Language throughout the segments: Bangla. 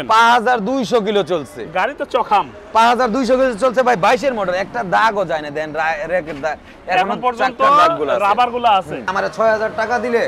5200 কিলো চলছে গাড়ি তো চখাম 5200 কিলো চলছে ভাই 22 এর মডেল একটা দাগও যায় না দেন রেকের দাগ এখন পর্যন্ত রাবারগুলো আছে আমারে 6000 টাকা দিলে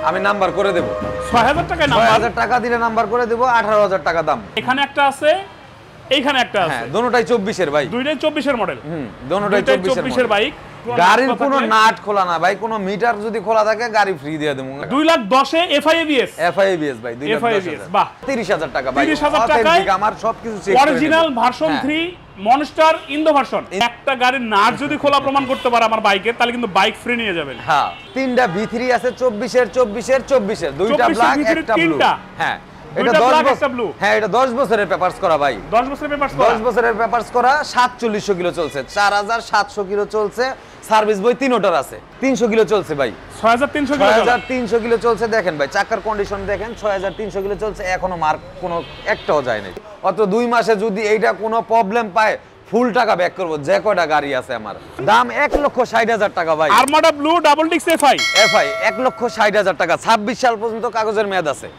আমি নাম্বার করে দেব 6000 টাকায় নাম্বার 6000 টাকা দিলে নাম্বার করে দেব 18000 টাকা দাম এখানে একটা আছে এইখানে একটা আছে হ্যাঁ দোনোটাই 24 এর ভাই দুইটাই 24 এর মডেল দোনোটাই 24 এর বাইক গাড়ির কোনো নাট খোলা না ভাই কোনো মিটার যদি খোলা থাকে গাড়ি ফ্রি দিয়ে দেব 2,10,000 এ FIABS ভাই 2,10,000 বাহ 30000 টাকা ভাই 30000 টাকায় আমার সবকিছু check original version 3 monster Indo version একটা গাড়ির নাট যদি খোলা প্রমাণ করতে পারে আমার বাইকের তাহলে কিন্তু বাইক ফ্রি নিয়ে যাবেন হ্যাঁ তিনটা V3 আছে 24 এর দুইটা ব্ল্যাক একটা ব্লু হ্যাঁ এটা 10 বছর হ্যাঁ এটা 10 বছরের পেপারস করা ভাই 10 বছরের পেপারস করা 10 বছরের পেপারস করা 4700 কিলো চলছে 4700 কিলো চলছে সার্ভিস বই তিনটার আছে 300 কিলো চলছে ভাই 6300 কিলো চলছে দেখেন ভাই চাকার কন্ডিশন দেখেন 6300 কিলো চলছে এখনো মার্ক কোনো একটাও যায় নাই অত 2 মাসে যদি এইটা কোনো প্রবলেম পায় ফুল টাকা ব্যাক করব যে কয়টা গাড়ি আছে আমার দাম 1,60,000 টাকা ভাই আরমাডা ব্লু ডাবল ডিক্স FI 1,60,000 টাকা 26 সাল পর্যন্ত কাগজের মেয়াদ আছে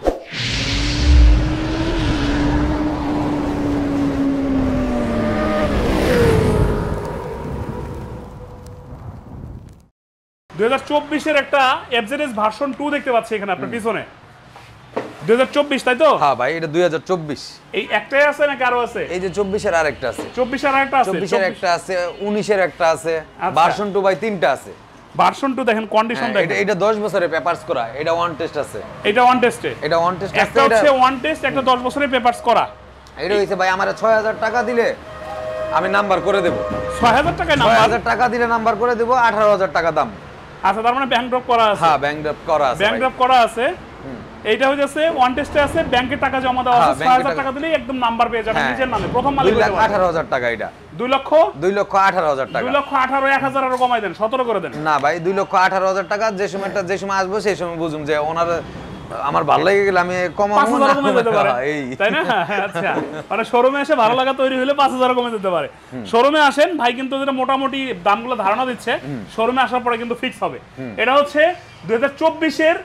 2024 এর একটা FZS ভার্সন 2 দেখতে পাচ্ছি এখানে আপনার পিছনে 2024 তাই তো হ্যাঁ ভাই এটা 2024 এই একটাই আছে নাকি আরো আছে এই যে 24 এর আরেকটা আছে 24 এর আরেকটা আছে 24 এর একটা আছে 19 এর একটা আছে ভার্সন 2 ভাই তিনটা আছে ভার্সন 2 দেখেন কন্ডিশন দেখেন এটা 10 বছরের পেপারস করা এটা ওয়ান টেস্ট আছে এটা ওয়ান টেস্ট আছে একটা হচ্ছে ওয়ান টেস্ট একটা 10 বছরের পেপারস করা এটা হইছে ভাই আমারে 6000 টাকা দিলে আমি নাম্বার করে দেব 6000 টাকায় নাম্বার 6000 টাকা দিলে নাম্বার করে দেব 18000 টাকা দাম আচ্ছা তার মানে ব্যাংক ড্রপ করা আছে হ্যাঁ ব্যাংক ড্রপ করা আছে ব্যাংক ড্রপ করা আছে এইটা হইছে ওয়ান টেস্টে আছে ব্যাংকে টাকা জমা দেওয়া আছে 6000 টাকা দিলেই একদম নাম্বার পেয়ে যাবেন নিজের নামে প্রথম মালিক হতে পারবে 2,18,000 টাকা এটা 2,18,000 টাকা 2,18,000 আরো কমাই দেন 17 করে দেন না ভাই 2,18,000 টাকা যে সময় আসবো সেই সময় বুঝুম যে ওনার আমার ভালো লাগে গেলে আমি কমাবো না কমে দিতে পারে তাই না আচ্ছা মানে শোরুমে এসে ভালো লাগা তৈরি হলে 5,000 কমে দিতে পারে শোরুমে আসেন ভাই কিন্তু যেটা মোটামুটি দামগুলো ধারণা দিচ্ছে শোরুমে আসার পরে কিন্তু ফিক্স হবে এটা হচ্ছে 2024 এর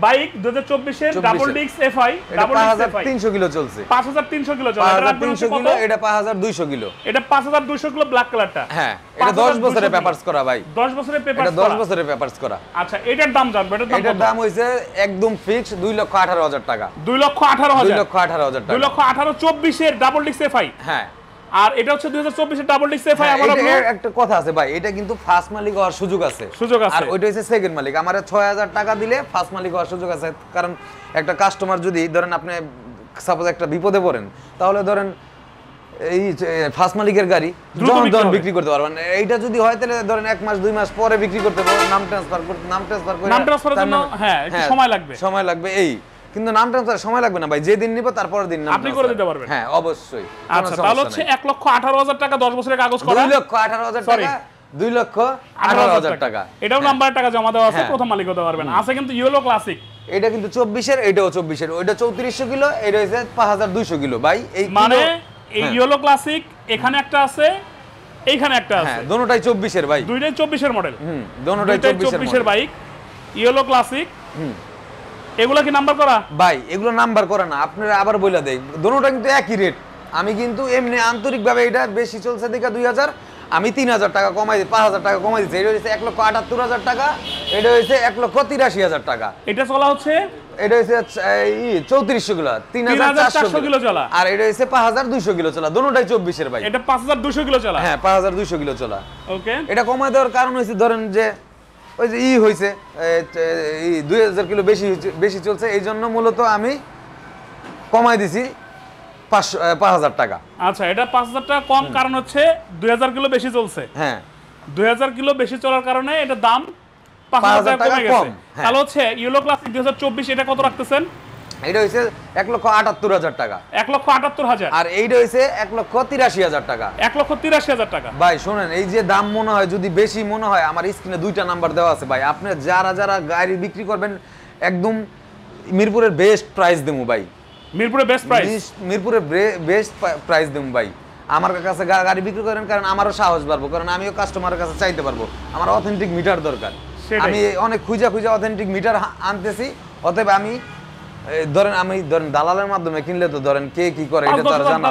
বাইক 2024 এর ডাবল ডিক্স FI ডাবল ডিক্স FI 5300 কিলো চলছে 5300 কিলো চলে এটা 5300 কিলো এটা 5200 কিলো এটা 5200 কিলো ব্ল্যাক কালারটা হ্যাঁ এটা 10 বছরের পেপারস করা ভাই 10 বছরের পেপারস এটা 10 বছরের পেপারস করা আচ্ছা এটার দাম জানবো এটার দাম হইছে একদম ফিক্স 2,18,000 টাকা 2,18,000 2,18,000 টাকা 2,18,000 24 এর ডাবল ডিক্স FI হ্যাঁ আর এটা হচ্ছে 2024 এর ডাবল ডিক্স FI আমার একটা কথা আছে ভাই এটা কিন্তু ফার্স্ট মালিক হওয়ার সুযোগ আছে আর ওইটা হচ্ছে সেকেন্ড মালিক আমারে 6000 টাকা দিলে ফার্স্ট মালিক হওয়ার সুযোগ আছে কারণ একটা কাস্টমার যদি ধরেন আপনি সাপোজ একটা বিপদে পড়েন তাহলে ধরেন এই ফার্স্ট মালিকের গাড়ি দ্রুত বিক্রি করতে পারবেন এইটা যদি হয় তাহলে ধরেন 1 মাস 2 মাস পরে বিক্রি করতে পারবেন নাম ট্রান্সফার করার জন্য হ্যাঁ একটু সময় লাগবে এই কিন্তু নাম ট্রান্সফার সময় লাগবে না ভাই যেদিন নিব তারপরের দিন নাম আপনি করে দিতে পারবেন হ্যাঁ অবশ্যই আচ্ছা তাহলে হচ্ছে 1,18,000 টাকা 10 বছরের কাগজ করা 2,18,000 টাকা 2,18,000 টাকা এটাও নাম্বারের টাকা জমা দেওয়া আছে প্রথম মালিক হতে পারবেন আছে কিন্তু ইয়েলো ক্লাসিক এটা কিন্তু 24 এর এটাও 24 এর ওইটা 3400 কিলো এটা হইছে 5200 কিলো ভাই এই মানে এই ইয়েলো ক্লাসিক এখানে একটা আছে এইখানে একটা আছে হ্যাঁ দোনোটাই 24 এর ভাই দুইটাই 24 এর মডেল দোনোটাই 24 এর বাইক ইয়েলো ক্লাসিক এগুলা কি নাম্বার করা ভাই এগুলো নাম্বার করা না আপনারা আবার বইলা দেই দোনোটা কিন্তু একই রেট আমি কিন্তু এমনি আন্তরিকভাবে এটা বেশি চলছে দেখা 2000 আমি 3000 টাকা কমাই দিই 5000 টাকা কমাই দিছি এটা হইছে 1,78,000 টাকা এটা হইছে 1,83,000 টাকা এটা চলা হচ্ছে এটা হইছে 3400 কিলো 3400 কিলো চলা আর এটা হইছে 5200 কিলো চলা দোনোটাই 24 এর ভাই এটা 5200 কিলো চলা হ্যাঁ 5200 কিলো চলা ওকে এটা কমাই দেওয়ার কারণ হইছে ধরেন যে ওই যে হইছে 2000 কিলো বেশি চলছে এই জন্য মূলত আমি কমাই দিছি 5000 টাকা আচ্ছা এটা 5000 টাকা কম কারণ হচ্ছে 2000 কিলো বেশি চলছে হ্যাঁ 2000 কিলো বেশি চলার কারণে এটা দাম 5000 টাকা কমে গেছে তাহলে হচ্ছে ইয়েলো ক্লাসিক 2024 এটা কত রাখতেছেন এটা হইছে 1,78,000 টাকা 1,78,000 আর এইটা হইছে 1,83,000 টাকা 1,83,000 টাকা ভাই শুনেন এই যে দাম মনে হয় যদি বেশি মনে হয় আমার স্ক্রিনে দুইটা নাম্বার দেওয়া আছে ভাই আপনি যারা গাড়ি বিক্রি করবেন একদম মিরপুরের বেস্ট প্রাইস দেবো ভাই মিরপুরের বেস্ট প্রাইস দেবো ভাই আমার কাছে গাড়ি বিক্রি করেন কারণ আমারও সাহস বাড়বো কারণ আমিও কাস্টমারের কাছে চাইতে পারবো আমার অথেন্টিক মিটার দরকার আমি অনেক খুঁজা অথেন্টিক মিটার আনতেছি অতএব আমি ধরেন আমি ধরেন দালালের মাধ্যমে কিনলে তো ধরেন কে কি করে এটা তো আর জানা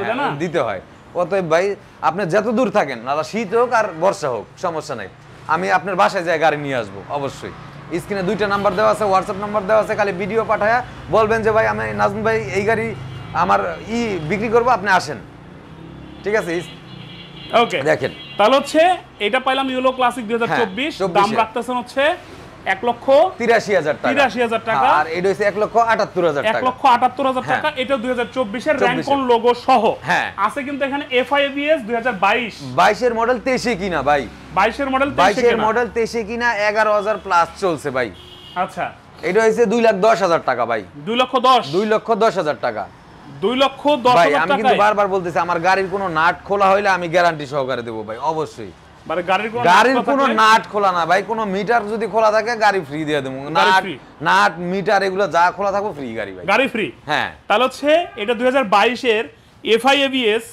যায় না, দিতে হয়। অতএব ভাই আপনি যত দূর থাকেন, না শীত হোক আর বর্ষা হোক সমস্যা নাই, আমি আপনার বাসায় যাই গাড়ি নিয়ে আসবো অবশ্যই। স্ক্রিনে 2টা নাম্বার দেওয়া আছে, হোয়াটসঅ্যাপ নাম্বার দেওয়া আছে, খালি ভিডিও পাঠায়া বলবেন যে ভাই আমি নাজমুল ভাই এই গাড়ি আমার বিক্রি করবো, আপনি আসেন, ঠিক আছে? ওকে দেখেন তাহলে হচ্ছে এটা পাইলাম ইউলো ক্লাসিক 2024, দাম রাখতেছেন হচ্ছে 1,83,000 টাকা, 83,000 টাকা, আর এটা হচ্ছে 1,78,000 টাকা, 1,78,000 টাকা। এটা 2024 এর র্যাঙ্কন লোগো সহ আছে কিন্তু এখানে FIABS 2022 এর মডেল 23 কিনা ভাই, 22 এর মডেল 23 কিনা 11,000 প্লাস চলছে ভাই। আচ্ছা এটা হইছে 2,10,000 টাকা ভাই, 2,10,000 টাকা, 2,10,000 ভাই। আমি কিন্তু বারবার বলতেছি আমার গাড়ির কোনো নাট খোলা হইলে আমি গ্যারান্টি সহকারে দেব ভাই, অবশ্যই। মানে গাড়ির কোনো নাট খোলা না ভাই, কোনো মিটার যদি খোলা থাকে গাড়ি ফ্রি দিয়ে দেব, নাট মিটার এগুলো যা খোলা থাকো ফ্রি গাড়ি ভাই, গাড়ি ফ্রি। হ্যাঁ তাহলে হচ্ছে এটা 2022 এর FIABS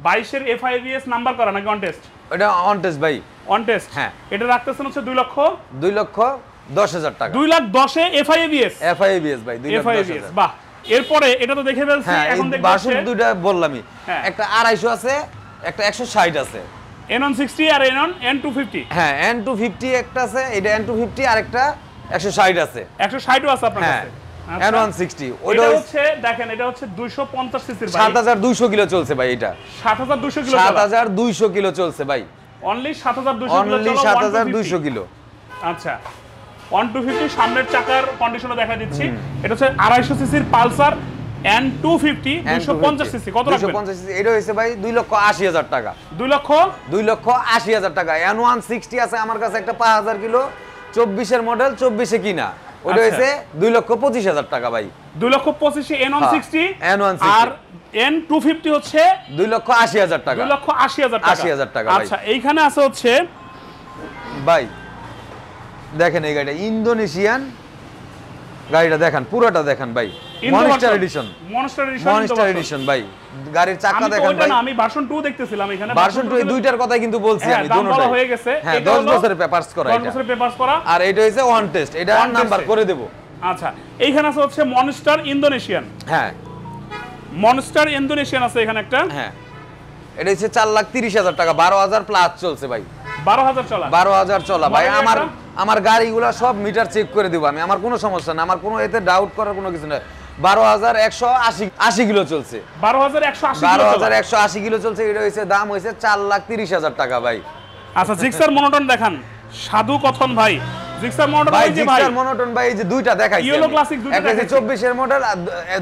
22 এর FIABS নাম্বার করা নাকি অন টেস্ট? এটা অন টেস্ট ভাই, অন টেস্ট। হ্যাঁ এটা রাখতেছেন হচ্ছে 2,10,000 টাকা, 2,10,000 এ FIABS ভাই, 2,10,000। বাহ। এরপরে এটা তো দেখে ফেলছি, এখন দেখব বাসুর দুইটা বললামই, একটা 250 আছে, একটা 160 আছে, N160 আর N250। হ্যাঁ N250 একটা আছে, এটা N250 আর একটা 160 আছে, 160ও আছে আপনার কাছে। N160 ওইটা হচ্ছে দেখেন, এটা হচ্ছে 250 সিসির ভাই, 7,200 কিলো চলছে ভাই, এটা 7,200 কিলো, 7,200 কিলো চলছে ভাই, অনলি 7,200 কিলো। আচ্ছা 1,250 সামনের চাকার কন্ডিশনও দেখা দিচ্ছি। এটা হচ্ছে 250 সিসির পালসার N250 250 সিসি, কত রাখবেন? 250 সিসি, এটা হইছে ভাই 2,80,000 টাকা, 2,80,000 টাকা। N160 আছে আমার কাছে একটা 5,000 কিলো, 24 এর মডেল, 24 এ কিনা, ওটা হইছে 2,25,000 টাকা ভাই, 2,25,000 N160, আর N250 হচ্ছে 2,80,000 টাকা, 2,80,000 টাকা। আচ্ছা এইখানে আছে হচ্ছে ভাই দেখেন এই গাড়িটা ইন্দোনেশিয়ান গাড়িটা দেখেন, পুরোটা দেখেন ভাই, মনস্টার এডিশন ভাই, গাড়ির চাকা দেখেন ভাই। আমি ভার্সন 2 দেখতেছিলাম, এখানে ভার্সন 2 এই দুইটার কথাই কিন্তু বলছি আমি, দুটোটাই হয়ে গেছে। হ্যাঁ 10 বছরের পেপারস করা, 10 বছরের পেপারস করা, আর এটা হইছে ওয়ান টেস্ট, এটা নাম্বার করে দেব। আচ্ছা এইখানে আছে হচ্ছে মনস্টার ইন্দোনেশিয়ান, হ্যাঁ মনস্টার ইন্দোনেশিয়ান আছে এখানে একটা, হ্যাঁ এটা হচ্ছে 4,30,000 টাকা, 12,000 প্লাস চলছে ভাই, 12,000 চলা, 12,000 চলা ভাই। আমার গাড়িগুলো সব মিটার চেক করে দিব আমি, আমার কোনো সমস্যা না, আমার কোনো এতে ডাউট করার কোনো কিছু না। 12,180 কিলো চলছে, 12,180 কিলো চলছে, এটা হইছে দাম হইছে 4,30,000 টাকা ভাই। আচ্ছা জিক্সার মনোটন দেখান, সাধু কথন ভাই, জিক্সার মনোটন ভাই, জিক্সার মনোটন ভাই এই যে দুইটা দেখাইছি, ইয়েলো ক্লাসিক দুইটা দেখাইছি, 24 এর মডেল,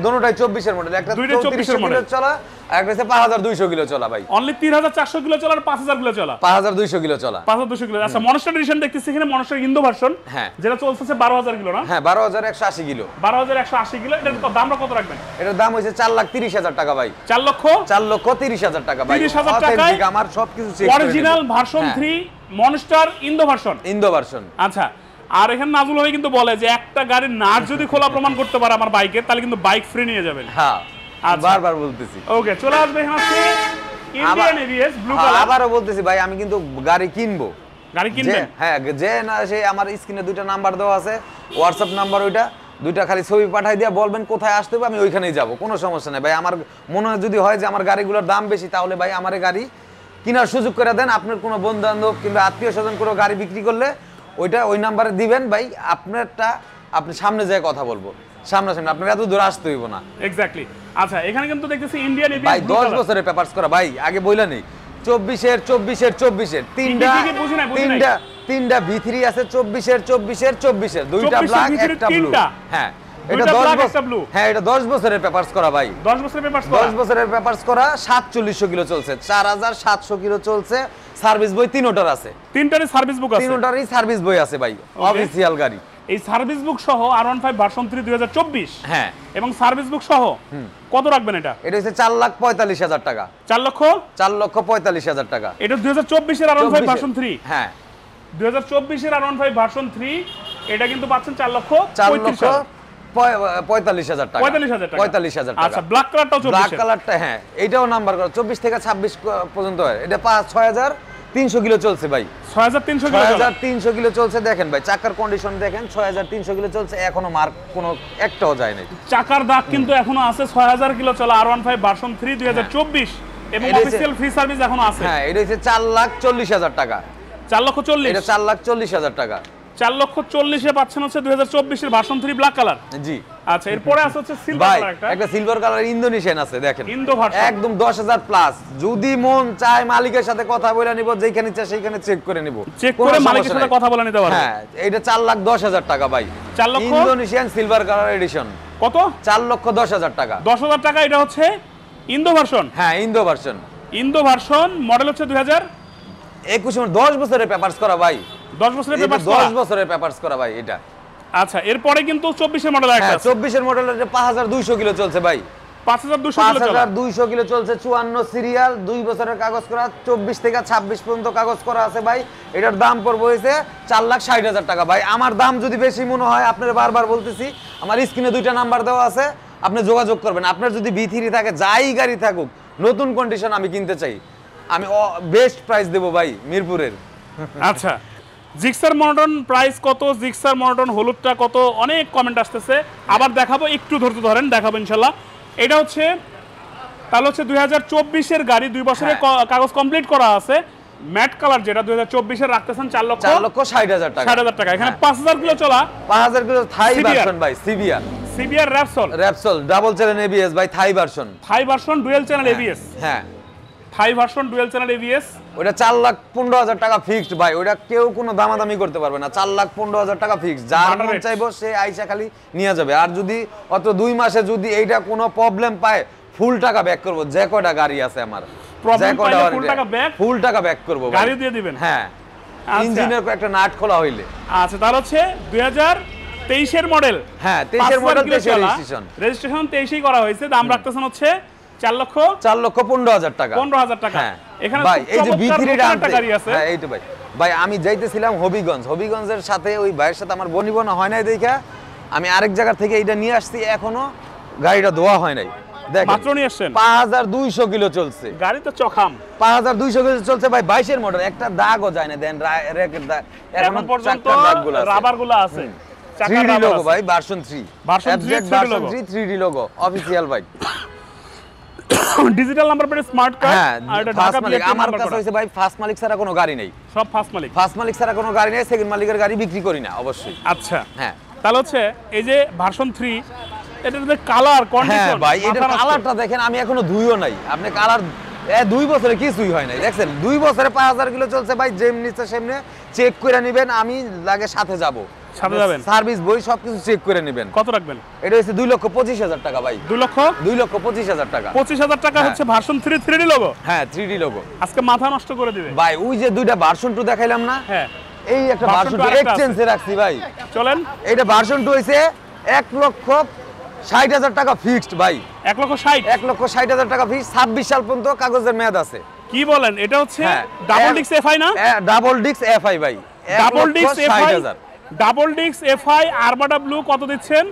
দুটোটাই 24 এর মডেল, একটা 34 কিলো চলা, আর একটা হচ্ছে 5,200 কিলো চলা ভাই, অনলি 3,400 কিলো চলা আর 5,000 কিলো চলা, 5,200 কিলো চলা, 5,200 কিলো। আচ্ছা মনস্টার এডিশন দেখতেছি এখানে, মনস্টার ইন্দো ভার্সন, হ্যাঁ যেটা চলছে 12,000 কিলো না? হ্যাঁ 12,180 কিলো, 12,180 কিলো। এটার দামটা কত রাখবেন? এটার দাম হইছে 4,30,000 টাকা ভাই, 4,30,000 টাকা ভাই, 30,000 টাকায় আমার সবকিছু check original version 3 monster Indo version. আচ্ছা আর এখানে নাজুল ভাই কিন্তু বলে যে একটা গাড়ির নাট যদি খোলা প্রমাণ করতে পারে আমার বাইকে, তাহলে কিন্তু বাইক ফ্রি নিয়ে যাবেন। হ্যাঁ বারবার বলতেছি। ওকে চলে আসবে এখানে আছে ইন্ডিয়ান এবিএস ব্লু কালার। আবারও বলতেছি ভাই আমি কিন্তু গাড়ি কিনবো, গাড়ি কিনবেন? হ্যাঁ যে না সে আমার স্ক্রিনে দুইটা নাম্বার দেওয়া আছে, হোয়াটসঅ্যাপ নাম্বার, ওইটা দুইটা খালি ছবি পাঠাই দিয়ে বলবেন কোথায় আসতে হবে, আমি ওইখানেই যাব, কোনো সমস্যা নেই ভাই। আমার মনে হয় যদি হয় যে আমার গাড়িগুলোর দাম বেশি, তাহলে ভাই আমার গাড়ি কেনার সুযোগ করে দেন। আপনার কোনো বন্ধু বান্ধব কিংবা আত্মীয় স্বজন কোনো গাড়ি বিক্রি করলে ওইটা ওই নাম্বারে দিবেন ভাই, আপনারটা আপনি সামনে যেয়ে কথা বলবো, সামনাসামনি, আপনার এত দূর আসতে হইব না। এক্স্যাক্টলি। আচ্ছা এখানে কিন্তু দেখতেছি ইন্ডিয়ান এবিএস ভাই 10 বছরের পেপারস করা ভাই, আগে বইলা নেই 24 এর তিনটা V3 আছে, 24 এর দুইটা ব্ল্যাক একটা ব্লু। হ্যাঁ এটা 10 বছর, হ্যাঁ এটা 10 বছরের পেপারস করা ভাই, 10 বছরের পেপারস করা, 10 বছরের পেপারস করা, 4700 কিলো চলছে, 4,700 কিলো চলছে, সার্ভিস বই তিনটার আছে, তিনটারই সার্ভিস বুক আছে, তিনটারই সার্ভিস বই আছে ভাই, অফিশিয়াল গাড়ি। এই সার্ভিস বুক সহ R15 ভার্সন 3 2024, হ্যাঁ এবং সার্ভিস বুক সহ কত রাখবেন এটা? এটা হচ্ছে 4,45,000 টাকা, 4,45,000 টাকা। এটা 2024 এর R15 ভার্সন 3, হ্যাঁ 2024 এর R15 ভার্সন 3, এটা কিন্তু পাচ্ছেন 4,45,000 টাকা, 45,000 টাকা। আচ্ছা ব্ল্যাক কালারটাও 24, ব্ল্যাক কালারটা হ্যাঁ এটাও নাম্বার করা 24 থেকে 26 পর্যন্ত হয়, এটা 6,000 300 কিলো চলছে ভাই, 6300 কিলো চলা। 6300 কিলো চলছে। দেখেন ভাই চাকার কন্ডিশন দেখেন, 6300 কিলো চলছে, এখনো মার্ক কোনো একটাও যায় নাই। চাকার দাগ কিন্তু এখনো আছে। 6000 কিলো চলা R15 ভার্সন 3 2024 এবং এটা হচ্ছে- অফিশিয়াল ফ্রি সার্ভিস এখনো আছে। হ্যাঁ, এটা হচ্ছে 4,40,000 টাকা। 4,40,000 এটা 4,40,000 টাকা। 4,40,000 এ পাচ্ছেন হচ্ছে 2024 এর ভার্সন 3 ব্ল্যাক কালার। জি আচ্ছা, এরপরে আছে হচ্ছে সিলভার ভাই, কালার একটা একটা সিলভার কালার ইন্দোনেশিয়ান আছে দেখেন, ইন্দো ভার্সন। একদম 10,000 প্লাস। যদি মন চায় মালিকের সাথে কথা বলে নিব, যেখানে চায় সেইখানে চেক করে নিব, চেক কোনো করে সমস্যা মালিকের সাথে নাই। কথা বলে নিতে পারবে। হ্যাঁ, এটা 4,10,000 টাকা ভাই। 4,00,000 ইন্দোনেশিয়ান সিলভার কালার এডিশন, কত? 4,10,000 টাকা। 10,000 টাকা। এটা হচ্ছে ইন্দো ভার্সন। হ্যাঁ, Indo version. Indo version model হচ্ছে 21 10 বছরের পেপারস করা ভাই, 10 বছরের এটা পেপার 10 বছরের পেপারস করা ভাই এটা। আচ্ছা, এরপরে কিন্তু 24 এর মডেল একটা হ্যাঁ, আছে। 24 এর মডেল, এটা 5,200 কিলো চলছে ভাই। 5200 কিলো চলা। 5,200 কিলো চলছে, 54 সিরিয়াল, 2 বছরের কাগজ করা, 24 থেকে 26 পর্যন্ত কাগজ করা আছে ভাই। এটার দাম পড়বে হয়েছে 4,60,000 টাকা ভাই। আমার দাম যদি বেশি মনে হয়, আপনারা বারবার বলতেছি, আমার স্ক্রিনে 2টা নাম্বার দেওয়া আছে, আপনি যোগাযোগ করবেন। আপনার যদি B3 থাকে, যাই গাড়ি থাকুক, নতুন কন্ডিশন আমি কিনতে চাই, আমি বেস্ট প্রাইস দেবো ভাই মিরপুরের। আচ্ছা, জিক্সার মনোটন প্রাইস কত, জিক্সার মনোটন হলুদটা কত, অনেক কমেন্ট আসতেছে। আবার দেখাবো, একটু ধৈর্য ধরেন, দেখাবো ইনশাল্লাহ। এটা হচ্ছে তাহলে হচ্ছে 2024 এর গাড়ি, 2 বছরের কাগজ কমপ্লিট করা আছে। ম্যাট কালার যেটা 2024 এর রাখতেছেন 4,60,000 টাকা। 4,60,000 টাকা। এখানে হ্যাঁ। 5000 কিলো চলা 5,000 কিলো থাই CBR ভার্সন ভাই, CBR CBR Repsol Repsol double channel ABS ভাই, Thai version. Thai version dual channel ABS. হ্যাঁ, Thai version dual channel ABS. ওটা 4,15,000 টাকা ফিক্সড ভাই, ওটা কেউ কোনো দামাদামি করতে পারবে না। 4,15,000 টাকা ফিক্সড, যার মন Moderate। চাইবো সে আইসা খালি নিয়ে যাবে। আর যদি অত 2 মাসে যদি এইটা কোনো প্রবলেম পায়, ফুল টাকা ব্যাক করবো। যে কয়টা গাড়ি আছে আমার, Problem পাইলে full টাকা back? ফুল টাকা ব্যাক করবো ভাই। গাড়ি দিয়ে দিবেন? হ্যাঁ, আচ্ছা। ইঞ্জিনের একটা নাট খোলা হইলে। আচ্ছা, তাহলে হচ্ছে 2023 এর মডেল। হ্যাঁ, 23 এর মডেল, 23 এর রেজিস্ট্রেশন। রেজিস্ট্রেশন 23 করা হয়েছে। দাম রাখতেছেন হচ্ছে 4,15,000 টাকা। 15,000 টাকা। হ্যাঁ, এখানে ভাই এই যে চমৎকার B3 নতুন টা একটা গাড়ি আছে। হ্যাঁ, এইটা ভাই। ভাই আমি যাইতেছিলাম হবিগঞ্জের সাথে, ওই ভাইয়ের সাথে আমার বনিবনা হয় নাই দেখা আমি আরেক জায়গা থেকে এইটা নিয়ে আসছি, এখনো গাড়িটা ধোয়া হয় নাই। দেখেন, মাত্র নিয়ে আসছেন। 5,200 কিলো চলছে। গাড়ি তো চখাম। 5,200 কিলো চলছে ভাই, 22 এর মডেল, একটা দাগও যায় না। দেন রেকের দাগ, এখন পর্যন্ত চাকার দাগগুলো আছে। রাবারগুলো আছে। চাকার 3D রাবার লোগো আছে। ভাই, version 3, version 3 3D logo. 3D logo official ভাই। Digital number plate, smart card, হ্যাঁ, আর এটা ফার্স্ট ঢাকা মালিক বিআরটি আমার নাম্বার কাছে করা। হইছে ভাই, ফার্স্ট মালিক ছাড়া কোনো গাড়ি নেই। সব ফার্স্ট মালিক। ফার্স্ট মালিক ছাড়া কোনো গাড়ি নেই, সেকেন্ড মালিকের গাড়ি বিক্রি করি না অবশ্যই। আচ্ছা, হ্যাঁ, তাহলে হচ্ছে এই যে ভার্সন 3, এটার যে কালার হ্যাঁ কন্ডিশন ভাই, এটার কালারটা দেখেন, আমি এখনো ধুইও নাই। আপনি কালার 2 বছরে কিছুই হয় নাই, দেখছেন 2 বছরে 5,000 কিলো চলছে ভাই। যেমনি ইচ্ছা সেমনি চেক করে নেবেন, আমি লাগে সাথে যাব, সাথে যাবেন। সার্ভিস বই সবকিছু চেক করে নেবেন। কত রাখবেন? এটা হচ্ছে 2,25,000 টাকা ভাই। 2,25,000 টাকা। 25,000 টাকা হচ্ছে ভার্সন 3 3D লোগো। হ্যাঁ, 3D লোগো। আজকে মাথা নষ্ট করে দিবে ভাই ওই যে 2টা ভার্সন 2 দেখাইলাম না, হ্যাঁ, এই একটা Version ভার্সন 2 2 আরেকটা আছে। এক্সচেঞ্জে রাখছি ভাই। চলেন। এটা ভার্সন 2 হইছে 1,60,000 টাকা ফিক্সড ভাই। 1,60,000 1,60,000 টাকা ফিক্স, 26 সাল পর্যন্ত কাগজের মেয়াদ আছে। কি বলেন? এটা হচ্ছে হ্যাঁ, ডাবল ডিক্স এফআই না? ডাবল ডিক্স এফআই ভাই, ডাবল ডিক্স এফআই, 1,60,000 ডাবল ডিক্স এফআই আরমাডা ব্লু কত দিচ্ছেন?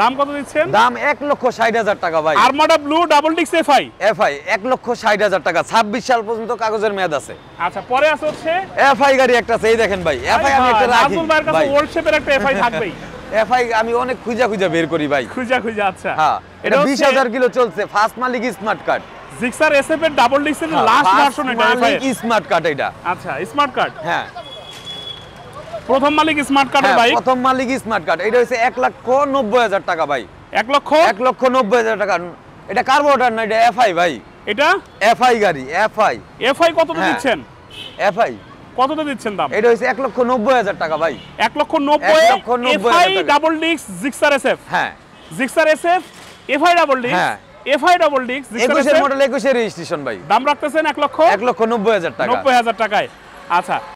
দাম কত দিচ্ছেন? দাম 1,60,000 টাকা ভাই। আরমাডা ব্লু ডাবল ডিক্স এফআই এফআই 1,60,000 টাকা, 26 সাল পর্যন্ত কাগজের মেয়াদ আছে। আচ্ছা, পরে আছে হচ্ছে এফআই গাড়ি একটা আছে, এই দেখেন ভাই, এফআই আমি একটা রাখি নাজমুল ভাইয়ের কাছে ভাই। ওল্ড শেপের একটা এফআই থাকবেই। এফআই আমি অনেক খুঁজা বের করি ভাই। খুঁজা আচ্ছা। হ্যাঁ, এটা 20,000 কিলো চলছে, ফার্স্ট মালিক স্মার্ট কার্ড। জিক্সার এসএফ এর ডাবল ডিক্স এর লাস্ট ভার্সন এটা এফআই। স্মার্ট কার্ড এটা। আচ্ছা, স্মার্ট কার্ড। হ্যাঁ, প্রথম মালিক স্মার্ট কার্ডের বাইক। প্রথম মালিক স্মার্ট কার্ড। এটা হচ্ছে 1,90,000 টাকা ভাই। 1,90,000 টাকা। এটা কার্বোরেটর না, এটা এফআই ভাই। এটা এফআই গাড়ি, এফআই। এফআই কত হ্যাঁ। দিচ্ছেন? এফআই কততে দিচ্ছেন দাম? এটা হচ্ছে 1,90,000 টাকা ভাই। 1,90,000 1,90,000 এফআই টাকা। ডাবল ডিক্স জিক্সার এসএফ। হ্যাঁ, জিক্সার এসএফ এফআই ডাবল ডিক্স। হ্যাঁ। এফআই ডাবল ডিক্স জিক্সার 21 এর এসএফ। মডেল, 21 এর রেজিস্ট্রেশন ভাই। দাম রাখতেছেন 1,90,000 1,90,000 টাকা। 90,000 টাকায়। আচ্ছা,